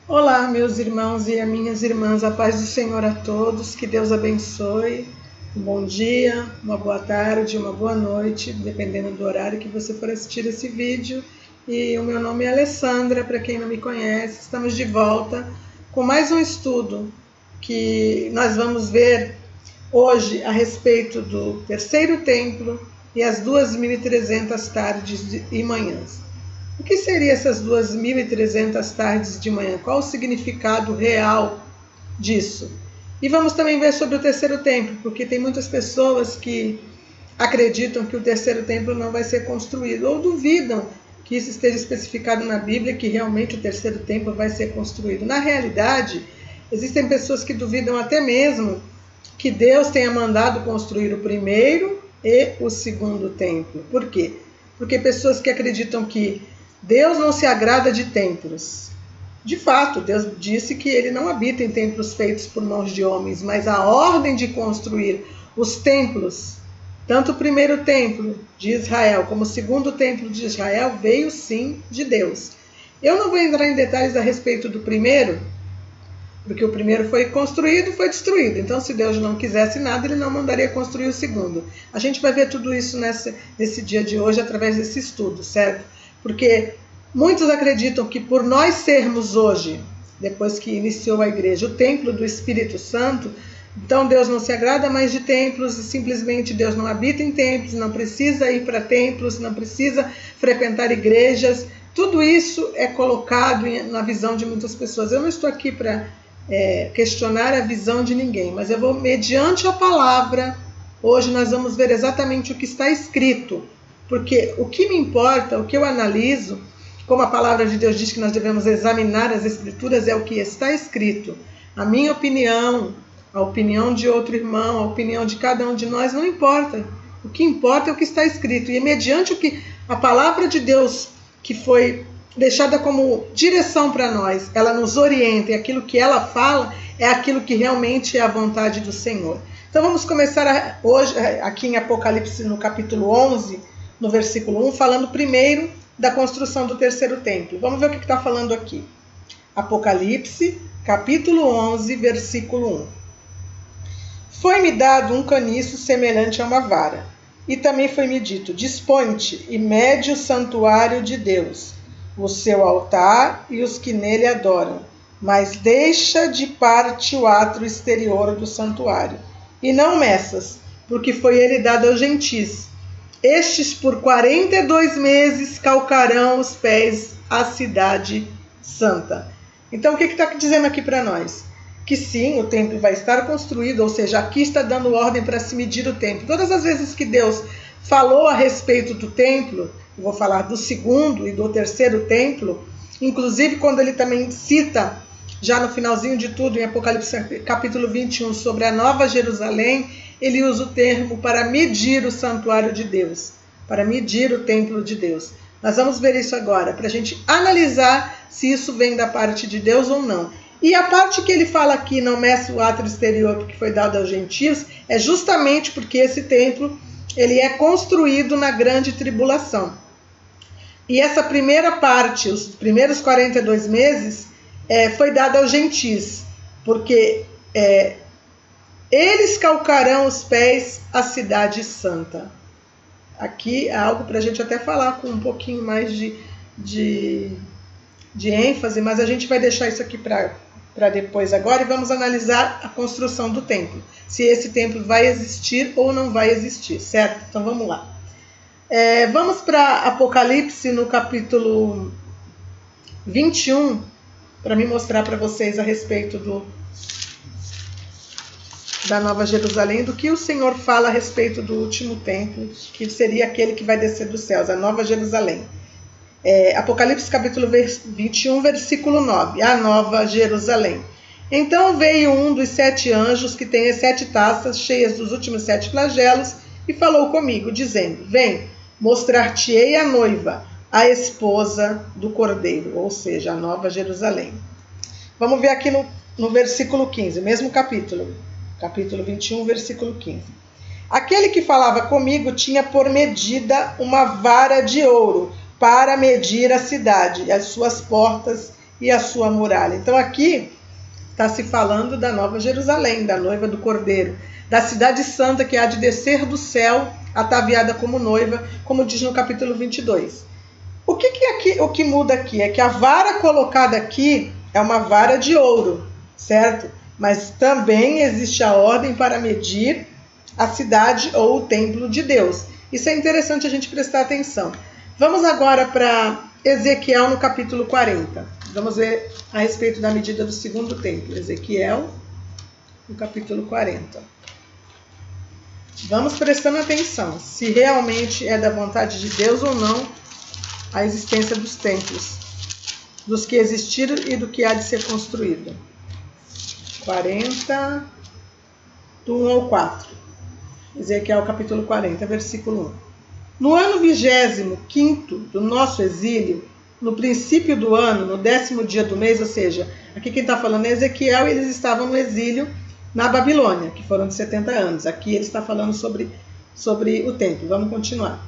Olá, meus irmãos e minhas irmãs, a paz do Senhor a todos, que Deus abençoe. Um bom dia, uma boa tarde, uma boa noite, dependendo do horário que você for assistir esse vídeo. E o meu nome é Alessandra, para quem não me conhece, estamos de volta com mais um estudo que nós vamos ver hoje a respeito do terceiro templo e as 2.300 tardes e manhãs. O que seriam essas 2.300 tardes de manhã? Qual o significado real disso? E vamos também ver sobre o terceiro templo, porque tem muitas pessoas que acreditam que o terceiro templo não vai ser construído, ou duvidam que isso esteja especificado na Bíblia, que realmente o terceiro templo vai ser construído. Na realidade, existem pessoas que duvidam até mesmo que Deus tenha mandado construir o primeiro e o segundo templo. Por quê? Porque pessoas que acreditam que Deus não se agrada de templos. De fato, Deus disse que ele não habita em templos feitos por mãos de homens, mas a ordem de construir os templos, tanto o primeiro templo de Israel como o segundo templo de Israel, veio sim de Deus. Eu não vou entrar em detalhes a respeito do primeiro, porque o primeiro foi construído e foi destruído. Então, se Deus não quisesse nada, ele não mandaria construir o segundo. A gente vai ver tudo isso nesse dia de hoje através desse estudo, certo? Porque muitos acreditam que por nós sermos hoje, depois que iniciou a igreja, o templo do Espírito Santo, então Deus não se agrada mais de templos e simplesmente Deus não habita em templos, não precisa ir para templos, não precisa frequentar igrejas. Tudo isso é colocado na visão de muitas pessoas. Eu não estou aqui para questionar a visão de ninguém, mas eu vou, mediante a palavra, hoje nós vamos ver exatamente o que está escrito. Porque o que me importa, o que eu analiso, como a palavra de Deus diz que nós devemos examinar as escrituras, é o que está escrito. A minha opinião, a opinião de outro irmão, a opinião de cada um de nós, não importa. O que importa é o que está escrito. E mediante o que a palavra de Deus, que foi deixada como direção para nós, ela nos orienta, e aquilo que ela fala é aquilo que realmente é a vontade do Senhor. Então vamos começar hoje, aqui em Apocalipse, no capítulo 11, no versículo 1, falando primeiro da construção do terceiro templo. Vamos ver o que está falando aqui. Apocalipse, capítulo 11, versículo 1. Foi-me dado um caniço semelhante a uma vara, e também foi-me dito, dispõe-te e mede o santuário de Deus, o seu altar e os que nele adoram, mas deixa de parte o átrio exterior do santuário, e não meças, porque foi ele dado aos gentis. Estes por 42 meses calcarão os pés à cidade santa. Então o que está dizendo aqui para nós? Que sim, o templo vai estar construído, ou seja, aqui está dando ordem para se medir o templo. Todas as vezes que Deus falou a respeito do templo, eu vou falar do segundo e do terceiro templo, inclusive quando ele também cita, já no finalzinho de tudo, em Apocalipse capítulo 21, sobre a Nova Jerusalém, ele usa o termo para medir o santuário de Deus, para medir o templo de Deus. Nós vamos ver isso agora, para a gente analisar se isso vem da parte de Deus ou não. E a parte que ele fala aqui, não meça o átrio exterior porque foi dado aos gentios, é justamente porque esse templo ele é construído na grande tribulação. E essa primeira parte, os primeiros 42 meses, foi dada aos gentis, porque eles calcarão os pés à cidade santa. Aqui é algo para a gente até falar com um pouquinho mais de ênfase, mas a gente vai deixar isso aqui para depois agora e vamos analisar a construção do templo. Se esse templo vai existir ou não vai existir, certo? Então vamos lá. Vamos para Apocalipse no capítulo 21, para me mostrar para vocês a respeito da Nova Jerusalém, do que o Senhor fala a respeito do último templo, que seria aquele que vai descer dos céus, a Nova Jerusalém. Apocalipse capítulo 21, versículo 9, a Nova Jerusalém. Então veio um dos 7 anjos que tem as 7 taças cheias dos últimos 7 flagelos e falou comigo, dizendo, vem, mostrar-te-ei a noiva, a esposa do Cordeiro, ou seja, a Nova Jerusalém. Vamos ver aqui no versículo 15, mesmo capítulo 21, versículo 15. Aquele que falava comigo tinha por medida uma vara de ouro para medir a cidade, as suas portas e a sua muralha. Então aqui está se falando da Nova Jerusalém, da noiva do Cordeiro, da cidade santa que há de descer do céu, ataviada como noiva, como diz no capítulo 22. O que muda aqui é que a vara colocada aqui é uma vara de ouro, certo? Mas também existe a ordem para medir a cidade ou o templo de Deus. Isso é interessante a gente prestar atenção. Vamos agora para Ezequiel no capítulo 40. Vamos ver a respeito da medida do segundo templo. Ezequiel no capítulo 40. Vamos prestando atenção se realmente é da vontade de Deus ou não a existência dos templos, dos que existiram e do que há de ser construído. 40, do 1 ao 4. Ezequiel capítulo 40, versículo 1. No ano 25º do nosso exílio, no princípio do ano, no 10º dia do mês, ou seja, aqui quem está falando é Ezequiel, e eles estavam no exílio na Babilônia, que foram de 70 anos. Aqui ele está falando sobre o templo. Vamos continuar.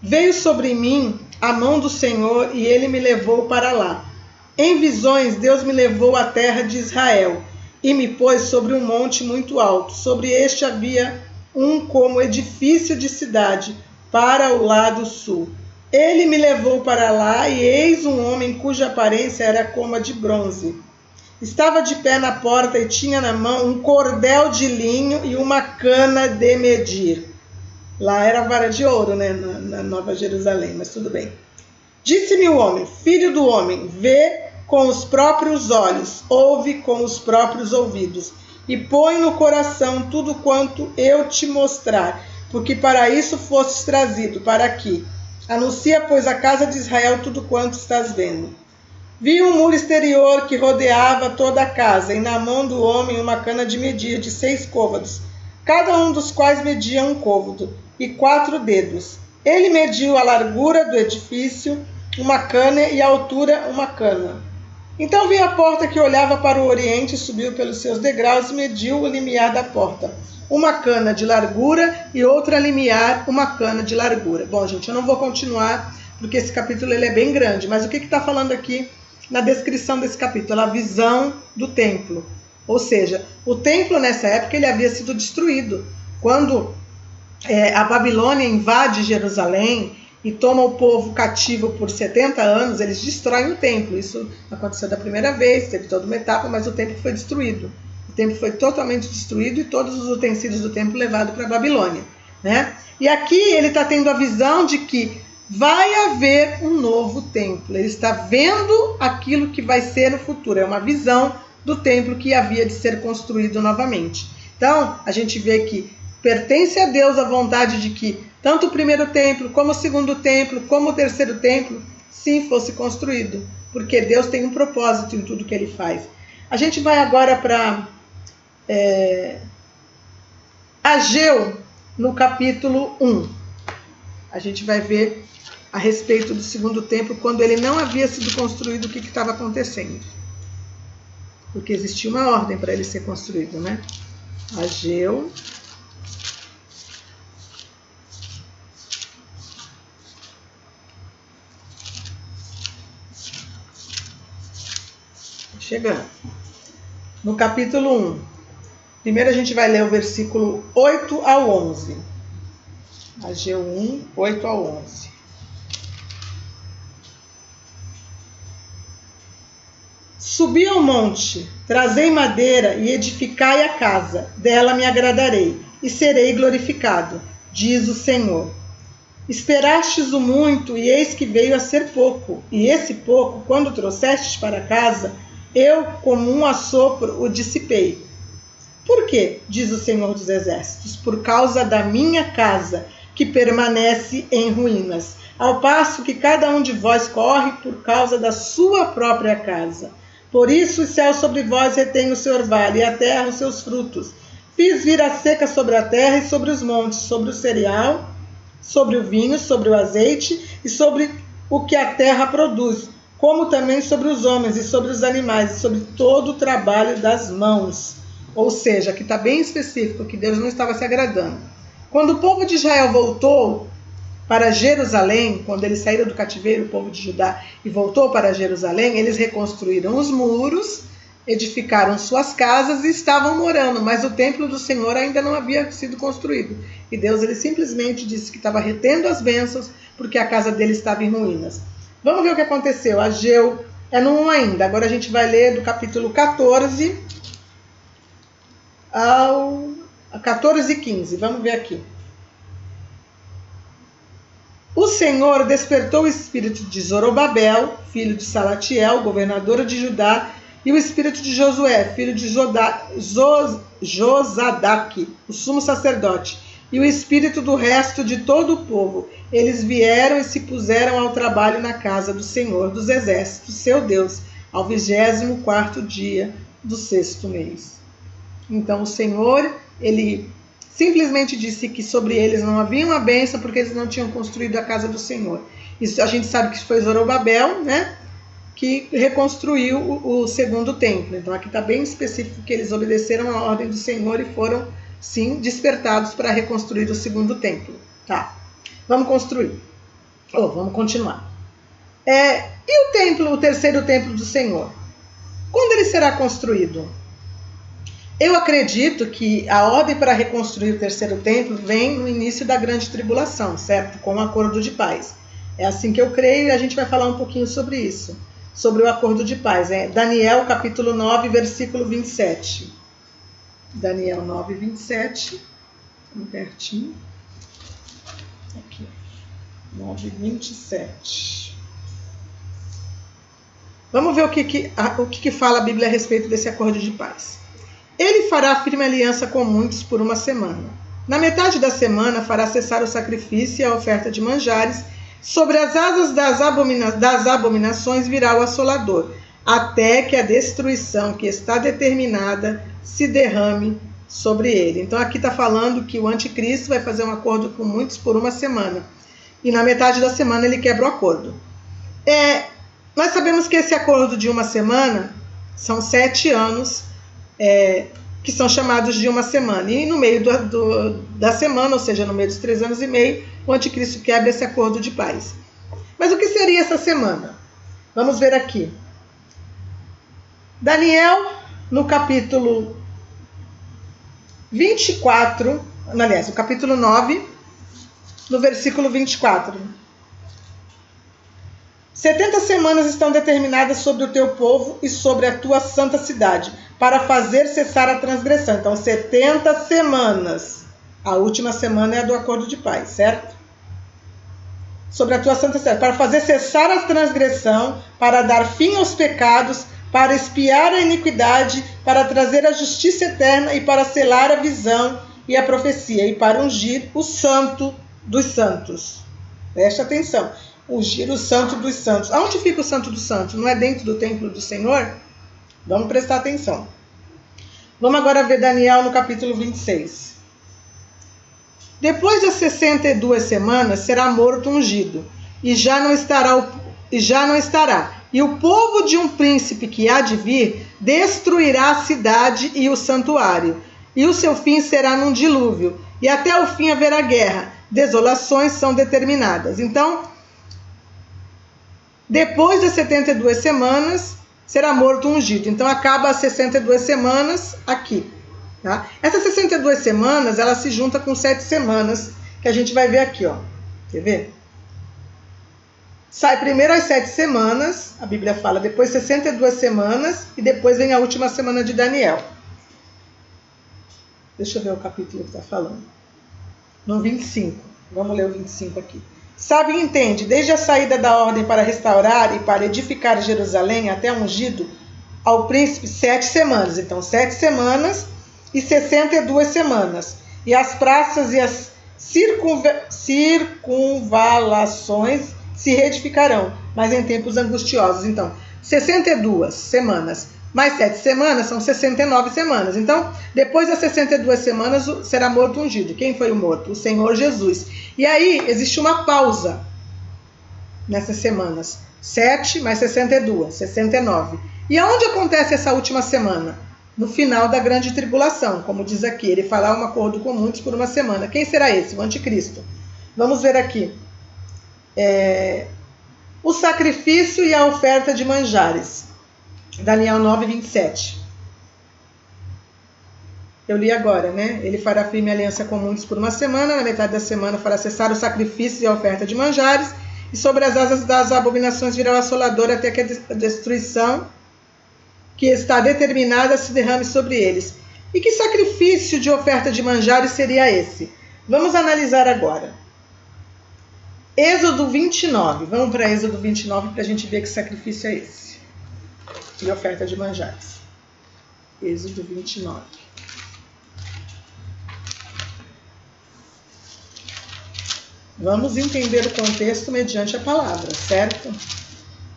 Veio sobre mim a mão do Senhor e ele me levou para lá. Em visões, Deus me levou à terra de Israel e me pôs sobre um monte muito alto. Sobre este havia um como edifício de cidade para o lado sul. Ele me levou para lá e eis um homem cuja aparência era como a de bronze. Estava de pé na porta e tinha na mão um cordel de linho e uma cana de medir. Lá era a vara de ouro, né, na Nova Jerusalém, mas tudo bem. Disse-me o homem, filho do homem, vê com os próprios olhos, ouve com os próprios ouvidos, e põe no coração tudo quanto eu te mostrar, porque para isso fostes trazido, para aqui. Anuncia, pois, a casa de Israel tudo quanto estás vendo. Vi um muro exterior que rodeava toda a casa, e na mão do homem uma cana de medir de 6 côvados, cada um dos quais media um côvado, e 4 dedos. Ele mediu a largura do edifício, uma cana, e a altura, uma cana. Então vi a porta que olhava para o oriente, subiu pelos seus degraus e mediu o limiar da porta. Uma cana de largura e outra limiar, uma cana de largura. Bom, gente, eu não vou continuar, porque esse capítulo ele é bem grande, mas o que está falando aqui na descrição desse capítulo? A visão do templo. Ou seja, o templo nessa época ele havia sido destruído. Quando a Babilônia invade Jerusalém e toma o povo cativo por 70 anos, eles destroem o templo. Isso aconteceu da primeira vez, teve toda uma etapa, mas o templo foi destruído. O templo foi totalmente destruído e todos os utensílios do templo levados para a Babilônia, né? E aqui ele está tendo a visão de que vai haver um novo templo. Ele está vendo aquilo que vai ser no futuro. É uma visão do templo que havia de ser construído novamente. Então, a gente vê que pertence a Deus a vontade de que tanto o primeiro templo, como o segundo templo, como o terceiro templo, sim, fosse construído. Porque Deus tem um propósito em tudo que ele faz. A gente vai agora para Ageu, no capítulo 1. A gente vai ver a respeito do segundo templo, quando ele não havia sido construído, o que estava acontecendo. Porque existia uma ordem para ele ser construído, né? Ageu. Chegando. No capítulo 1. Primeiro a gente vai ler o versículo 8 ao 11. Ageu 1, 8 ao 11. Subi ao monte, trazei madeira e edificai a casa, dela me agradarei, e serei glorificado, diz o Senhor. Esperastes o muito, e eis que veio a ser pouco, e esse pouco, quando trouxestes para casa, eu, como um assopro, o dissipei. Por quê? Diz o Senhor dos Exércitos, por causa da minha casa, que permanece em ruínas, ao passo que cada um de vós corre por causa da sua própria casa. Por isso os céus sobre vós retêm o seu orvalho, e a terra os seus frutos. Fiz vir a seca sobre a terra e sobre os montes, sobre o cereal, sobre o vinho, sobre o azeite e sobre o que a terra produz, como também sobre os homens e sobre os animais e sobre todo o trabalho das mãos. Ou seja, aqui está bem específico que Deus não estava se agradando. Quando o povo de Israel voltou para Jerusalém, quando eles saíram do cativeiro, o povo de Judá, e voltou para Jerusalém, eles reconstruíram os muros, edificaram suas casas e estavam morando, mas o templo do Senhor ainda não havia sido construído. E Deus ele simplesmente disse que estava retendo as bênçãos porque a casa dele estava em ruínas. Vamos ver o que aconteceu. Ageu é no 1 ainda. Agora a gente vai ler do capítulo 14 ao 14 e 15. Vamos ver aqui. O Senhor despertou o espírito de Zorobabel, filho de Salatiel, governador de Judá, e o espírito de Josué, filho de Josadaque, o sumo sacerdote, e o espírito do resto de todo o povo. Eles vieram e se puseram ao trabalho na casa do Senhor dos Exércitos, seu Deus, ao 24º dia do 6º mês. Então o Senhor, ele simplesmente disse que sobre eles não havia uma bênção porque eles não tinham construído a casa do Senhor. Isso a gente sabe que foi Zorobabel, né, que reconstruiu o segundo templo. Então aqui está bem específico que eles obedeceram a ordem do Senhor e foram, sim, despertados para reconstruir o segundo templo. Tá, vamos construir. Vamos continuar. E o templo, o terceiro templo do Senhor? Quando ele será construído? Eu acredito que a ordem para reconstruir o terceiro templo vem no início da grande tribulação, certo? Com o acordo de paz. É assim que eu creio e a gente vai falar um pouquinho sobre isso. Sobre o acordo de paz. Daniel capítulo 9, versículo 27. Daniel 9, 27. Pertinho. Aqui. 9, 27. Vamos ver o que fala a Bíblia a respeito desse acordo de paz. Ele fará firme aliança com muitos por uma semana. Na metade da semana fará cessar o sacrifício e a oferta de manjares. Sobre as asas das abominações virá o assolador, até que a destruição que está determinada se derrame sobre ele. Então aqui está falando que o anticristo vai fazer um acordo com muitos por uma semana. E na metade da semana ele quebra o acordo. Nós sabemos que esse acordo de uma semana são 7 anos, que são chamados de uma semana. E no meio da semana, ou seja, no meio dos 3 anos e meio, o anticristo quebra esse acordo de paz. Mas o que seria essa semana? Vamos ver aqui. Daniel, no capítulo 24, aliás, no capítulo 9, no versículo 24. 70 semanas estão determinadas sobre o teu povo e sobre a tua santa cidade, para fazer cessar a transgressão. Então, 70 semanas. A última semana é a do acordo de paz, certo? Sobre a tua santa cidade, para fazer cessar a transgressão, para dar fim aos pecados, para expiar a iniquidade, para trazer a justiça eterna e para selar a visão e a profecia, e para ungir o santo dos santos. Preste atenção. Ungir o santo dos santos. Aonde fica o santo dos santos? Não é dentro do templo do Senhor? Vamos prestar atenção. Vamos agora ver Daniel no capítulo 26. Depois das 62 semanas será morto ungido, e já não estará. E o povo de um príncipe que há de vir destruirá a cidade e o santuário, e o seu fim será num dilúvio, e até o fim haverá guerra. Desolações são determinadas. Então, depois das 72 semanas, será morto ungido. Então, acaba as 62 semanas aqui. Tá? Essas 62 semanas, ela se junta com 7 semanas, que a gente vai ver aqui. Ó. Quer ver? Sai primeiro as 7 semanas, a Bíblia fala, depois 62 semanas, e depois vem a última semana de Daniel. Deixa eu ver o capítulo que está falando. No 25. Vamos ler o 25 aqui. Sabe e entende, desde a saída da ordem para restaurar e para edificar Jerusalém até ungido ao príncipe 7 semanas. Então, 7 semanas e 62 semanas. E as praças e as circunvalações se reedificarão, mas em tempos angustiosos. Então, 62 semanas mais 7 semanas são 69 semanas. Então, depois das 62 semanas, será morto ungido. Quem foi o morto? O Senhor Jesus. E aí, existe uma pausa nessas semanas. 7 mais 62, 69. E aonde acontece essa última semana? No final da grande tribulação, como diz aqui. Ele fará um acordo com muitos por uma semana. Quem será esse? O anticristo. Vamos ver aqui. o sacrifício e a oferta de manjares. Daniel 9, 27. Eu li agora, né? Ele fará firme aliança com muitos por uma semana, na metade da semana fará cessar o sacrifício e a oferta de manjares, e sobre as asas das abominações virá o assolador até que a destruição que está determinada se derrame sobre eles. E que sacrifício de oferta de manjares seria esse? Vamos analisar agora. Êxodo 29. Vamos para Êxodo 29 para a gente ver que sacrifício é esse. E oferta de manjares. Êxodo 29. Vamos entender o contexto mediante a palavra, certo?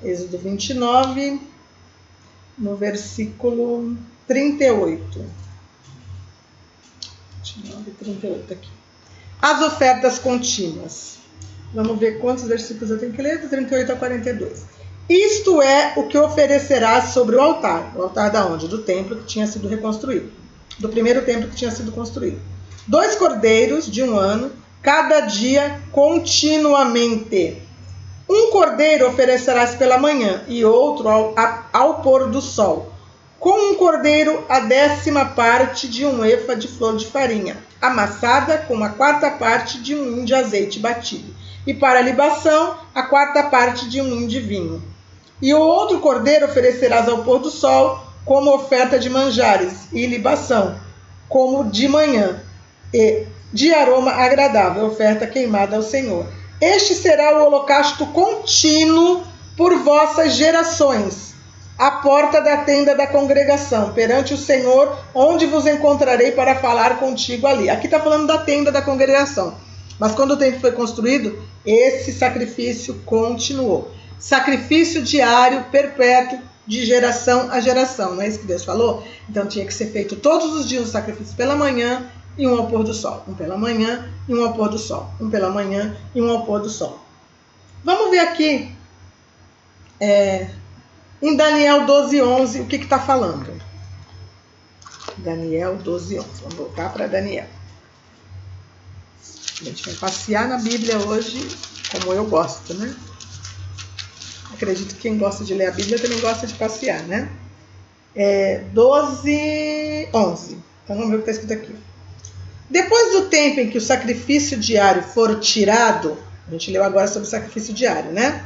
Êxodo 29, no versículo 38. 29, 38 aqui. As ofertas contínuas. Vamos ver quantos versículos eu tenho que ler, do 38 a 42. Isto é o que oferecerás sobre o altar. O altar da onde? Do templo que tinha sido reconstruído. Do primeiro templo que tinha sido construído. 2 cordeiros de 1 ano, cada dia continuamente. 1 cordeiro oferecerás pela manhã e outro ao pôr do sol. Com 1 cordeiro, a 10ª parte de 1 efa de flor de farinha, amassada com a 4ª parte de 1 hin de azeite batido. E para a libação, a 4ª parte de 1 hin de vinho. E o outro cordeiro oferecerás ao pôr do sol, como oferta de manjares e libação, como de manhã, e de aroma agradável, oferta queimada ao Senhor. Este será o holocausto contínuo por vossas gerações, à porta da tenda da congregação, perante o Senhor, onde vos encontrarei para falar contigo ali. Aqui está falando da tenda da congregação. Mas quando o templo foi construído, esse sacrifício continuou. Sacrifício diário, perpétuo, de geração a geração. Não é isso que Deus falou? Então tinha que ser feito todos os dias o sacrifício pela manhã, e 1 ao pôr do sol. 1 pela manhã e 1 ao pôr do sol. 1 pela manhã e 1 ao pôr do sol. Vamos ver aqui, em Daniel 12, 11, o que está falando. Daniel 12, 11. Vamos voltar para Daniel. A gente vai passear na Bíblia hoje, como eu gosto, né? Acredito que quem gosta de ler a Bíblia também gosta de passear, né? 12, 11. Então vamos ver o que está escrito aqui. Depois do tempo em que o sacrifício diário for tirado, a gente leu agora sobre o sacrifício diário, né?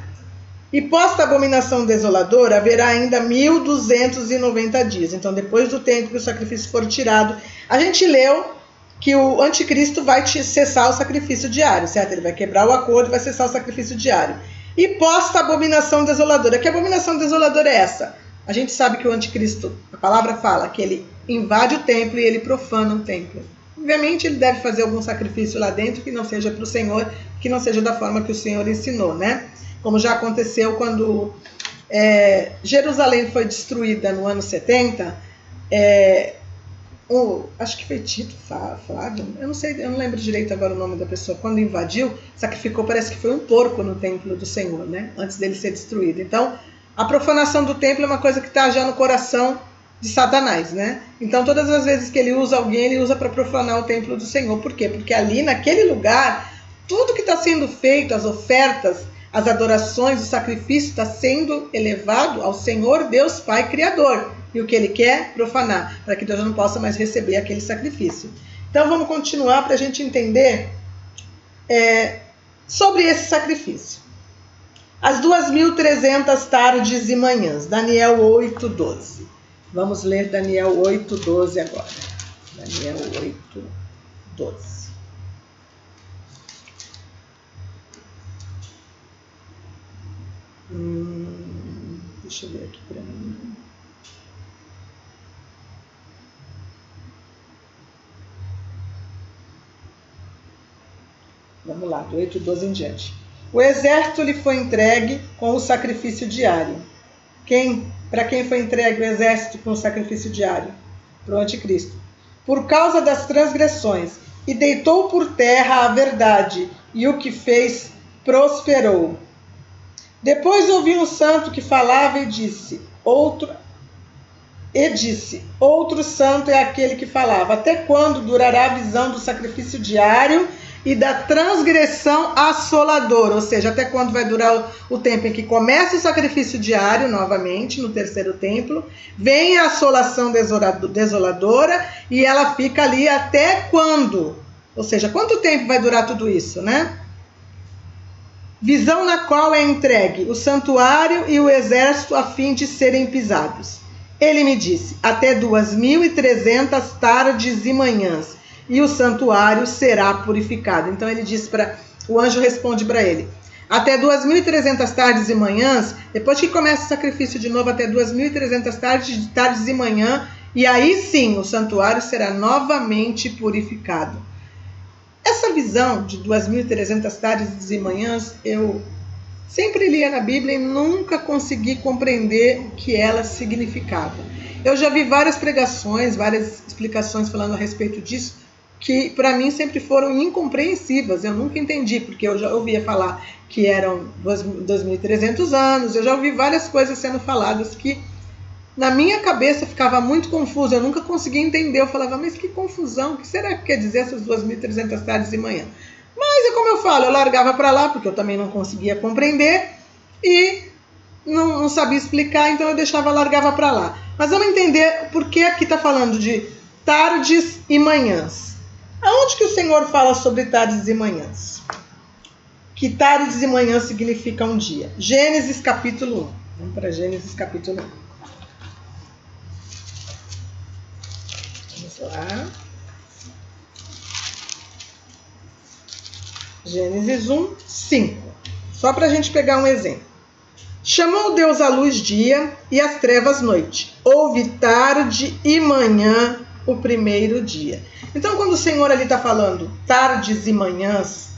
E posta a abominação desoladora, haverá ainda 1290 dias. Então, depois do tempo que o sacrifício for tirado, a gente leu que o anticristo vai cessar o sacrifício diário, certo? Ele vai quebrar o acordo e vai cessar o sacrifício diário. E posta a abominação desoladora. Que abominação desoladora é essa? A gente sabe que o anticristo, a palavra fala que ele invade o templo e ele profana o templo. Obviamente, ele deve fazer algum sacrifício lá dentro que não seja para o Senhor, que não seja da forma que o Senhor ensinou, né? Como já aconteceu quando Jerusalém foi destruída no ano 70, acho que foi Tito, Flávio, eu não sei, eu não lembro direito agora o nome da pessoa, quando invadiu, sacrificou, parece que foi um porco no templo do Senhor, né? Antes dele ser destruído. Então, a profanação do templo é uma coisa que está já no coração de Satanás, né? Então, todas as vezes que ele usa alguém, ele usa para profanar o templo do Senhor. Por quê? Porque ali, naquele lugar, tudo que está sendo feito, as ofertas, as adorações, o sacrifício está sendo elevado ao Senhor Deus Pai Criador. E o que ele quer? Profanar, para que Deus não possa mais receber aquele sacrifício. Então, vamos continuar para a gente entender sobre esse sacrifício. As 2.300 tardes e manhãs, Daniel 8, 12. Vamos ler Daniel 8, 12 agora. Daniel 8, 12. Deixa eu ver aqui para mim. Vamos lá, do 8, 12 em diante. O exército lhe foi entregue com o sacrifício diário. Para quem foi entregue o exército com o sacrifício diário? Para o anticristo. Por causa das transgressões, e deitou por terra a verdade, e o que fez prosperou. Depois ouvi um santo que falava e disse, outro santo é aquele que falava, até quando durará a visão do sacrifício diário e da transgressão assoladora, ou seja, até quando vai durar o tempo em que começa o sacrifício diário, novamente, no terceiro templo, vem a assolação desoladora e ela fica ali até quando? Ou seja, quanto tempo vai durar tudo isso, né? Visão na qual é entregue o santuário e o exército a fim de serem pisados. Ele me disse, até 2.300 tardes e manhãs, e o santuário será purificado. Então ele disse o anjo responde para ele, até 2.300 tardes e manhãs, depois que começa o sacrifício de novo, até 2.300 tardes e manhã, e aí sim o santuário será novamente purificado. Essa visão de 2.300 tardes e manhãs, eu sempre lia na Bíblia e nunca consegui compreender o que ela significava. Eu já vi várias pregações, várias explicações falando a respeito disso, que para mim sempre foram incompreensíveis. Eu nunca entendi, porque eu já ouvia falar que eram 2.300 anos, eu já ouvi várias coisas sendo faladas que na minha cabeça ficava muito confuso, eu nunca conseguia entender. Eu falava, mas que confusão, o que será que quer dizer essas 2.300 tardes e manhã? Mas, como eu falo, eu largava para lá, porque eu também não conseguia compreender e não sabia explicar, então eu largava para lá. Mas vamos entender por que aqui está falando de tardes e manhãs. Aonde que o Senhor fala sobre tardes e manhãs? Que tardes e manhãs significa um dia. Gênesis capítulo 1. Vamos para Gênesis capítulo 1. Vamos lá. Gênesis 1, 5. Só para a gente pegar um exemplo. Chamou Deus a luz dia e as trevas noite. Houve tarde e manhã o primeiro dia. Então, quando o Senhor ali está falando tardes e manhãs,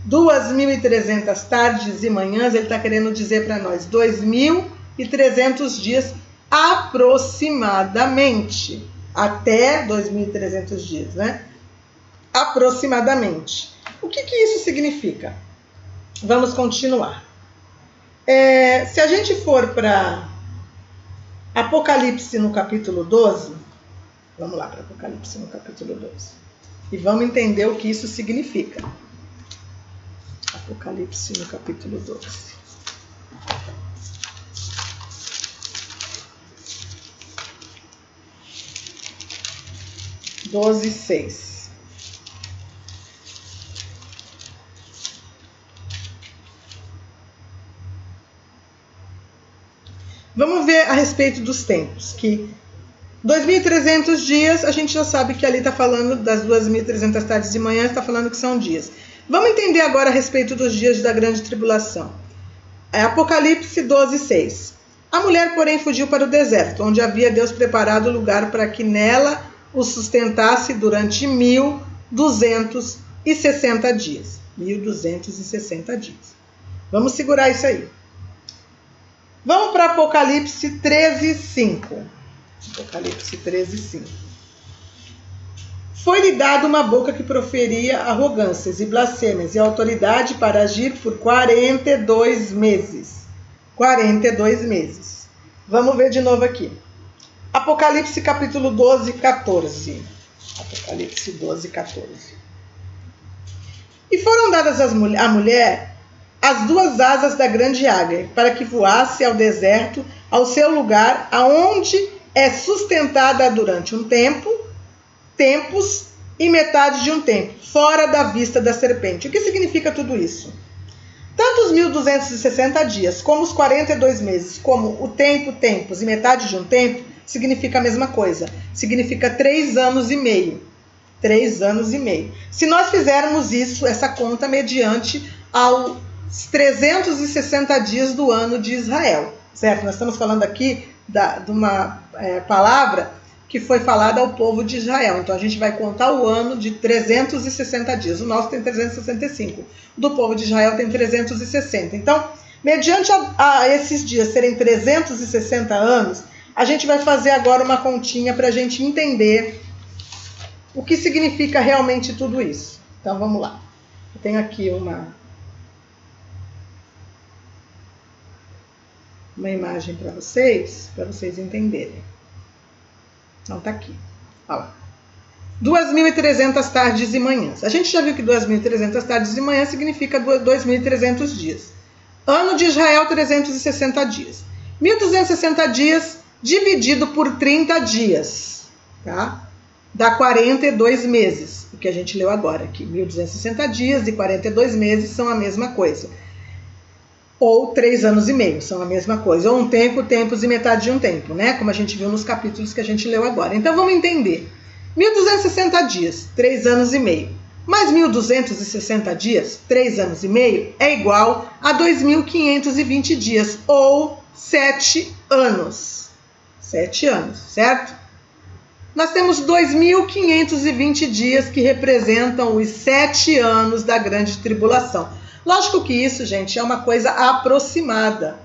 2.300 tardes e manhãs, ele está querendo dizer para nós 2.300 dias aproximadamente. Até 2.300 dias, né? Aproximadamente. O que isso significa? Vamos continuar. Se a gente for para Apocalipse no capítulo 12, vamos lá para Apocalipse no capítulo 12, e vamos entender o que isso significa. Apocalipse no capítulo 12. 12:6. Vamos ver a respeito dos tempos, que 2.300 dias, a gente já sabe que ali está falando das 2.300 tardes de manhã, está falando que são dias. Vamos entender agora a respeito dos dias da grande tribulação. Apocalipse 12:6. A mulher, porém, fugiu para o deserto, onde havia Deus preparado lugar para que nela o sustentasse durante 1.260 dias. 1.260 dias. Vamos segurar isso aí. Vamos para Apocalipse 13:5. Apocalipse 13:5. Foi-lhe dada uma boca que proferia arrogâncias e blasfêmias e autoridade para agir por 42 meses. 42 meses. Vamos ver de novo aqui. Apocalipse capítulo 12:14. Apocalipse 12:14. E foram dadas à mulher as duas asas da grande águia, para que voasse ao deserto, ao seu lugar, aonde é sustentada durante um tempo, tempos e metade de um tempo, fora da vista da serpente. O que significa tudo isso? Tanto os 1.260 dias, como os 42 meses, como o tempo, tempos e metade de um tempo, significa a mesma coisa. Significa 3 anos e meio. 3 anos e meio. Se nós fizermos isso, essa conta mediante aos 360 dias do ano de Israel, certo? Nós estamos falando aqui de uma palavra que foi falada ao povo de Israel. Então a gente vai contar o ano de 360 dias. O nosso tem 365. Do povo de Israel tem 360. Então, mediante a esses dias serem 360 anos, a gente vai fazer agora uma continha para a gente entender o que significa realmente tudo isso. Então vamos lá. Eu tenho aqui uma imagem para vocês entenderem. Então tá aqui. Olha lá. 2.300 tardes e manhãs. A gente já viu que 2.300 tardes e manhãs significa 2.300 dias. Ano de Israel, 360 dias. 1.260 dias dividido por 30 dias, tá? Dá 42 meses, o que a gente leu agora aqui. 1.260 dias e 42 meses são a mesma coisa. Ou 3 anos e meio, são a mesma coisa. Ou um tempo, tempos e metade de um tempo, né? Como a gente viu nos capítulos que a gente leu agora. Então vamos entender. 1.260 dias, 3 anos e meio. Mais 1.260 dias, 3 anos e meio, é igual a 2.520 dias, ou 7 anos. 7 anos, certo? Nós temos 2.520 dias que representam os 7 anos da grande tribulação. Lógico que isso, gente, é uma coisa aproximada,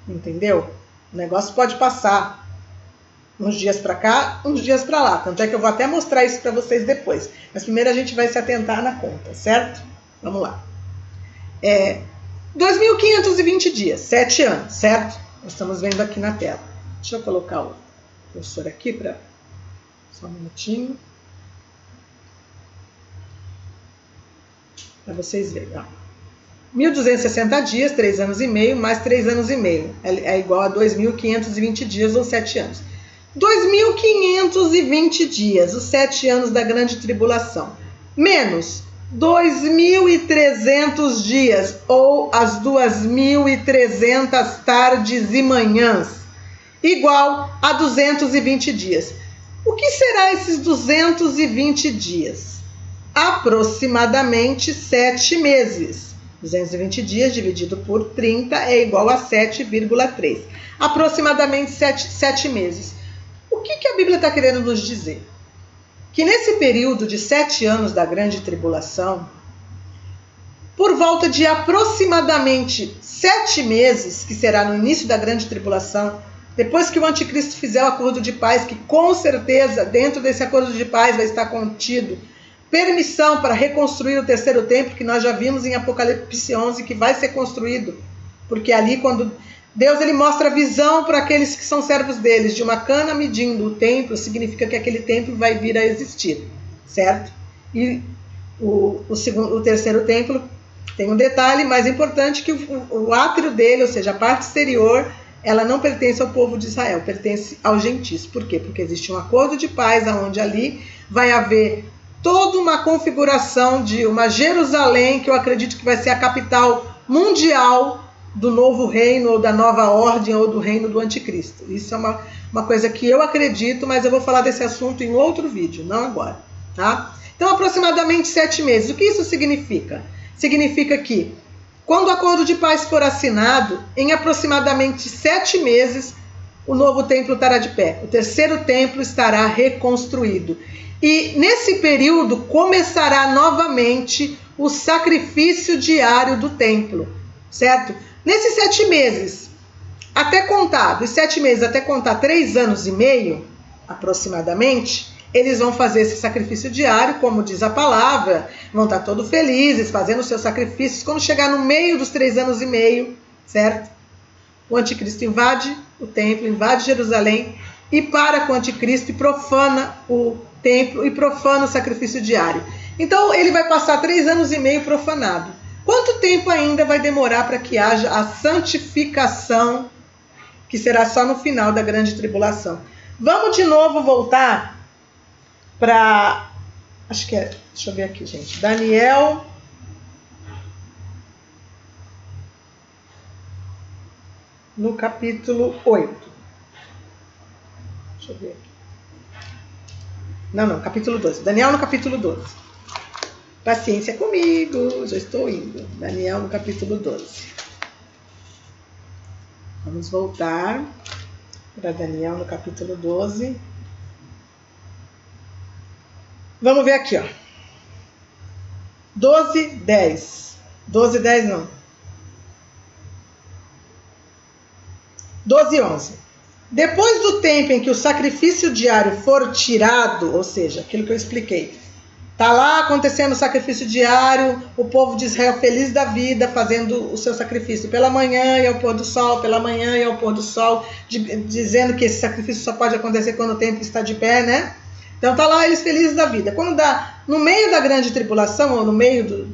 entendeu? O negócio pode passar uns dias para cá, uns dias para lá. Tanto é que eu vou até mostrar isso para vocês depois. Mas primeiro a gente vai se atentar na conta, certo? Vamos lá. 2.520 dias, 7 anos, certo? Nós estamos vendo aqui na tela. Deixa eu colocar o cursor aqui para... Só um minutinho. Para vocês verem, ó. 1.260 dias, 3 anos e meio, mais 3 anos e meio. É igual a 2.520 dias ou 7 anos. 2.520 dias, os 7 anos da grande tribulação, menos 2.300 dias, ou as 2.300 tardes e manhãs, igual a 220 dias. O que será esses 220 dias? Aproximadamente 7 meses. 220 dias dividido por 30 é igual a 7,3. Aproximadamente 7 meses. O que a Bíblia está querendo nos dizer? Que nesse período de 7 anos da grande tribulação, por volta de aproximadamente 7 meses, que será no início da grande tribulação, depois que o anticristo fizer o acordo de paz, que com certeza dentro desse acordo de paz vai estar contido permissão para reconstruir o terceiro templo, que nós já vimos em Apocalipse 11, que vai ser construído, porque ali quando Deus ele mostra a visão para aqueles que são servos deles, de uma cana medindo o templo, significa que aquele templo vai vir a existir, certo? E o terceiro templo tem um detalhe mais importante, que o átrio dele, ou seja, a parte exterior, ela não pertence ao povo de Israel, pertence aos gentios. Por quê? Porque existe um acordo de paz, onde ali vai haver toda uma configuração de uma Jerusalém, que eu acredito que vai ser a capital mundial do novo reino, ou da nova ordem, ou do reino do anticristo. Isso é uma coisa que eu acredito, mas eu vou falar desse assunto em outro vídeo, não agora, tá? Então, aproximadamente 7 meses. O que isso significa? Significa que, quando o acordo de paz for assinado, em aproximadamente 7 meses, o novo templo estará de pé. O terceiro templo estará reconstruído. E nesse período começará novamente o sacrifício diário do templo, certo? Nesses 7 meses, até contar, dos 7 meses até contar 3 anos e meio, aproximadamente, eles vão fazer esse sacrifício diário, como diz a palavra, vão estar todos felizes, fazendo seus sacrifícios. Quando chegar no meio dos 3 anos e meio, certo? O anticristo invade o templo, invade Jerusalém, e para com o anticristo e profana o templo e profana o sacrifício diário. Então ele vai passar 3 anos e meio profanado. Quanto tempo ainda vai demorar para que haja a santificação, que será só no final da grande tribulação? Vamos de novo voltar para, acho que é, deixa eu ver aqui, gente, Daniel, no capítulo 8. Deixa eu ver aqui. Não, capítulo 12. Daniel no capítulo 12. Paciência comigo, já estou indo. Daniel no capítulo 12. Vamos voltar para Daniel no capítulo 12. Vamos ver aqui, ó. 12, 10. 12, 10 não. 12, 11. Depois do tempo em que o sacrifício diário for tirado, ou seja, aquilo que eu expliquei, está lá acontecendo o sacrifício diário, o povo de Israel feliz da vida, fazendo o seu sacrifício pela manhã e ao pôr do sol, pela manhã e ao pôr do sol, dizendo que esse sacrifício só pode acontecer quando o templo está de pé, né? Então tá lá eles felizes da vida. Quando dá no meio da grande tribulação, ou no meio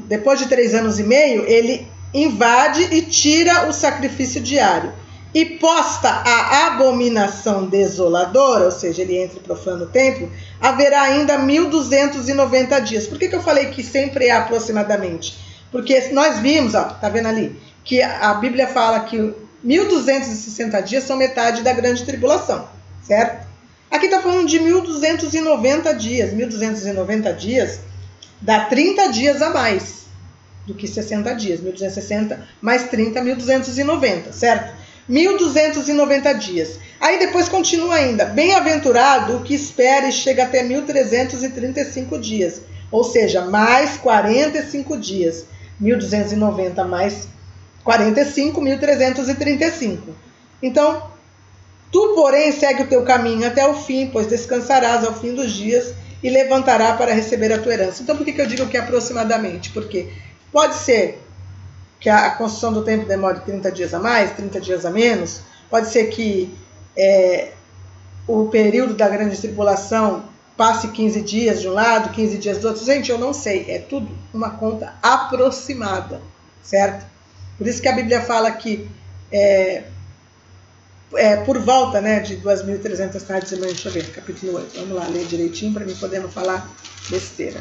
depois de 3 anos e meio, ele invade e tira o sacrifício diário. E posta a abominação desoladora, ou seja, ele entra e profana o templo, haverá ainda 1290 dias. Por que eu falei que sempre é aproximadamente? Porque nós vimos, ó, tá vendo ali, que a Bíblia fala que 1260 dias são metade da grande tribulação, certo? Aqui está falando de 1290 dias. 1290 dias dá 30 dias a mais do que 60 dias. 1260 mais 30, 1290, certo? 1290 dias. Aí depois continua ainda. Bem-aventurado o que espera e chega até 1335 dias. Ou seja, mais 45 dias. 1290 mais 45, 1335. Então, tu, porém, segue o teu caminho até o fim, pois descansarás ao fim dos dias e levantará para receber a tua herança. Então, por que eu digo que é aproximadamente? Porque pode ser que a construção do templo demore 30 dias a mais, 30 dias a menos. Pode ser que o período da grande tribulação passe 15 dias de um lado, 15 dias do outro. Gente, eu não sei. É tudo uma conta aproximada, certo? Por isso que a Bíblia fala que por volta, né, de 2.300 tardes e manhãs. Deixa eu ver, capítulo 8. Vamos lá, ler direitinho para mim poder não falar besteira.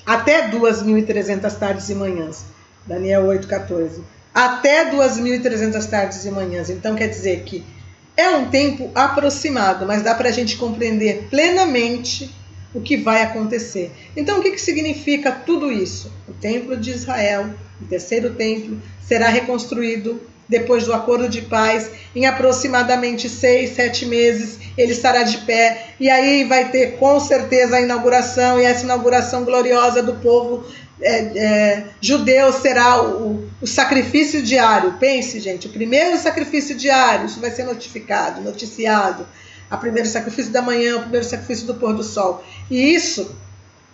Até 2.300 tardes e manhãs. Daniel 8,14. Até 2.300 tardes e manhãs. Então quer dizer que é um tempo aproximado, mas dá para a gente compreender plenamente o que vai acontecer. Então o que significa tudo isso? O templo de Israel, o terceiro templo, será reconstruído depois do acordo de paz, em aproximadamente 6, 7 meses, ele estará de pé, e aí vai ter com certeza a inauguração, e essa inauguração gloriosa do povo judeu será o sacrifício diário. Pense, gente, o primeiro sacrifício diário, isso vai ser noticiado, o primeiro sacrifício da manhã, o primeiro sacrifício do pôr do sol, e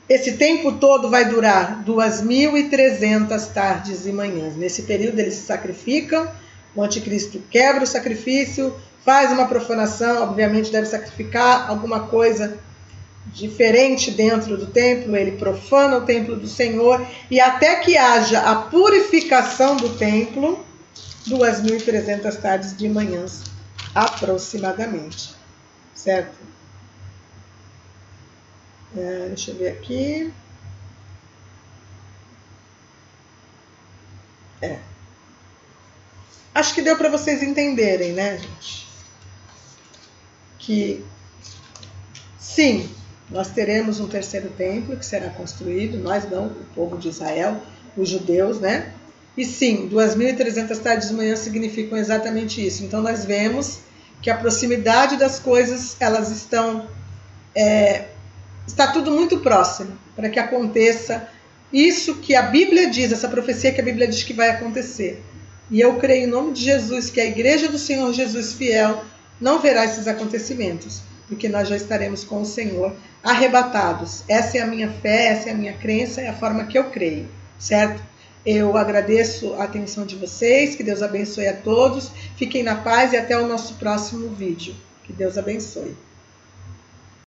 esse tempo todo vai durar 2.300 tardes e manhãs. Nesse período eles se sacrificam, o anticristo quebra o sacrifício, faz uma profanação, obviamente deve sacrificar alguma coisa diferente dentro do templo, ele profana o templo do Senhor, e até que haja a purificação do templo, 2.300 tardes de manhãs aproximadamente, certo? Deixa eu ver aqui. Acho que deu para vocês entenderem, né, gente? Que sim, nós teremos um terceiro templo que será construído, nós não, o povo de Israel, os judeus, né? E sim, 2.300 tardes de manhã significam exatamente isso. Então nós vemos que a proximidade das coisas, elas está tudo muito próximo para que aconteça isso que a Bíblia diz, essa profecia que a Bíblia diz que vai acontecer. E eu creio em nome de Jesus que a igreja do Senhor Jesus fiel não verá esses acontecimentos, porque nós já estaremos com o Senhor arrebatados. Essa é a minha fé, essa é a minha crença, é a forma que eu creio, certo? Eu agradeço a atenção de vocês, que Deus abençoe a todos, fiquem na paz e até o nosso próximo vídeo. Que Deus abençoe.